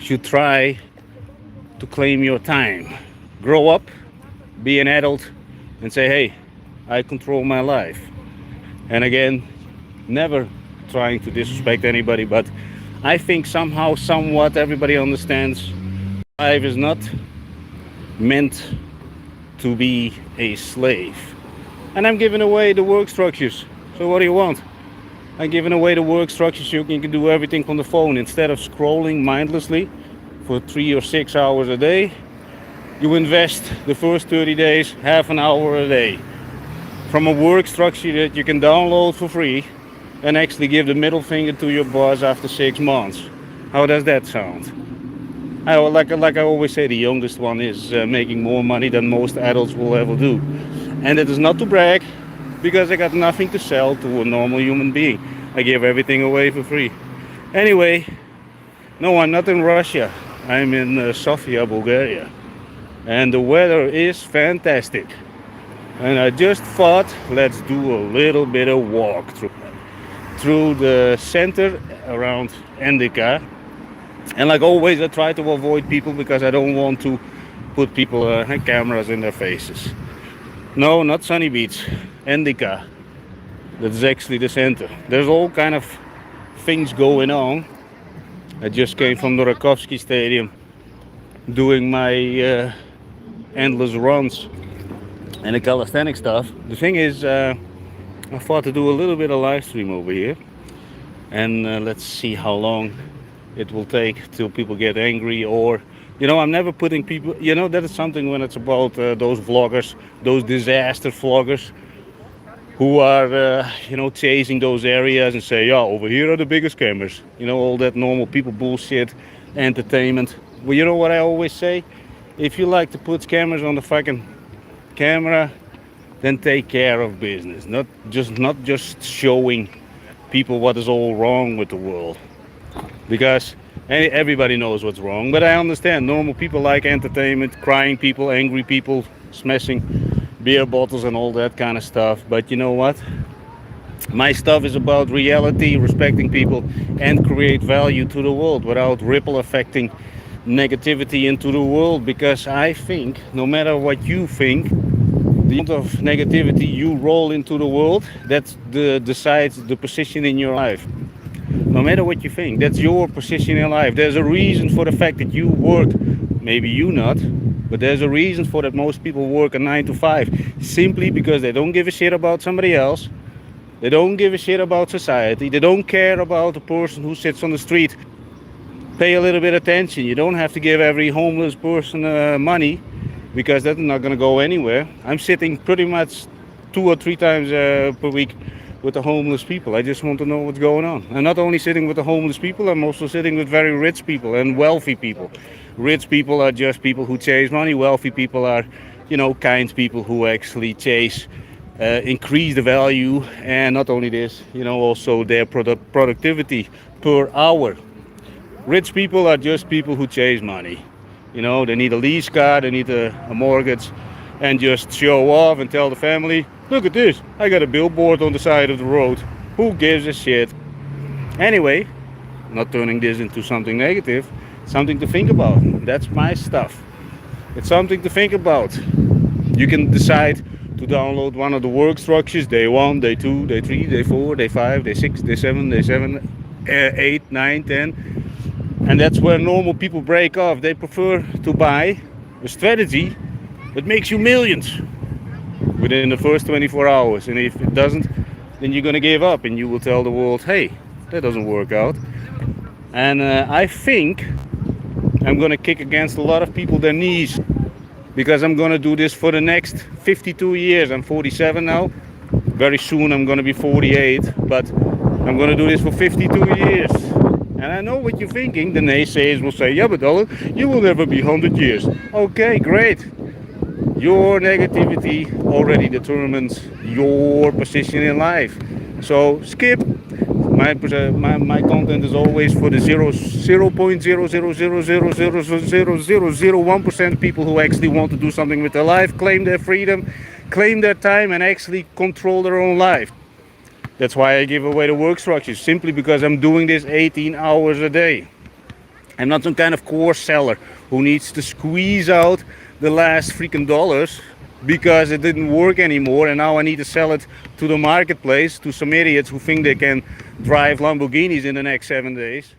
should try to claim your time. Grow up, be an adult, and say, hey, I control my life. And again, never trying to disrespect anybody, but I think somehow, somewhat, everybody understands life is not meant to be a slave. And I'm giving away the work structures. So what do you want? I'm giving away the work structures. You can do everything on the phone instead of scrolling mindlessly for 3 or 6 hours a day. You invest the first 30 days, half an hour a day, from a work structure that you can download for free and actually give the middle finger to your boss after 6 months. How does that sound? Like I always say, the youngest one is making more money than most adults will ever do. And it is not to brag, because I got nothing to sell to a normal human being. I give everything away for free. Anyway, no, I'm not in Russia. I'm in Sofia, Bulgaria. And the weather is fantastic. And I just thought, let's do a little bit of walk through the center around Endika. And like always, I try to avoid people because I don't want to put people cameras in their faces. No, not Sunny Beach, Endika. That's actually the center. There's all kind of things going on. I just came from the Rakovsky Stadium doing my endless runs and the calisthenic stuff. The thing is, I thought to do a little bit of live stream over here, and let's see how long it will take till people get angry. Or, I'm never putting people, that is something when it's about those vloggers, those disaster vloggers who are chasing those areas and say, yeah, over here are the biggest cameras, all that normal people bullshit entertainment. Well, you know what I always say? If you like to put cameras on the fucking camera, then take care of business. Not just showing people what is all wrong with the world. Because everybody knows what's wrong. But I understand normal people like entertainment, crying people, angry people, smashing beer bottles and all that kind of stuff. But you know what? My stuff is about reality, respecting people, and create value to the world without ripple affecting negativity into the world. Because I think no matter what you think, the amount of negativity you roll into the world, that decides the position in your life. No matter what you think, that's your position in life. There's a reason for the fact that you work. Maybe you not, but there's a reason for that most people work a 9 to 5. Simply because they don't give a shit about somebody else. They don't give a shit about society. They don't care about the person who sits on the street. Pay a little bit of attention. You don't have to give every homeless person money, because that's not going to go anywhere. I'm sitting pretty much 2 or 3 times per week with the homeless people. I just want to know what's going on. I'm not only sitting with the homeless people, I'm also sitting with very rich people and wealthy people. Rich people are just people who chase money. Wealthy people are, kind people who actually chase, increase the value, and not only this, also their productivity per hour. Rich people are just people who chase money. They need a lease car, they need a mortgage, and just show off and tell the family, look at this, I got a billboard on the side of the road. Who gives a shit? Anyway, not turning this into something negative, something to think about. That's my stuff. It's something to think about. You can decide to download one of the work structures, day 1, day 2, day 3, day 4, day 5, day 6, day 7, day 8, 9, 10. And that's where normal people break off. They prefer to buy a strategy that makes you millions within the first 24 hours. And if it doesn't, then you're going to give up and you will tell the world, hey, that doesn't work out. And I think I'm going to kick against a lot of people their knees, because I'm going to do this for the next 52 years. I'm 47 now. Very soon I'm going to be 48, but I'm going to do this for 52 years. And I know what you're thinking. The naysayers will say, yeah, but Alan, you will never be 100 years. Okay, great. Your negativity already determines your position in life. So skip. My content is always for the 0.000000001% people who actually want to do something with their life, claim their freedom, claim their time, and actually control their own life. That's why I give away the work structures, simply because I'm doing this 18 hours a day. I'm not some kind of course seller who needs to squeeze out the last freaking dollars because it didn't work anymore and now I need to sell it to the marketplace to some idiots who think they can drive Lamborghinis in the next 7 days.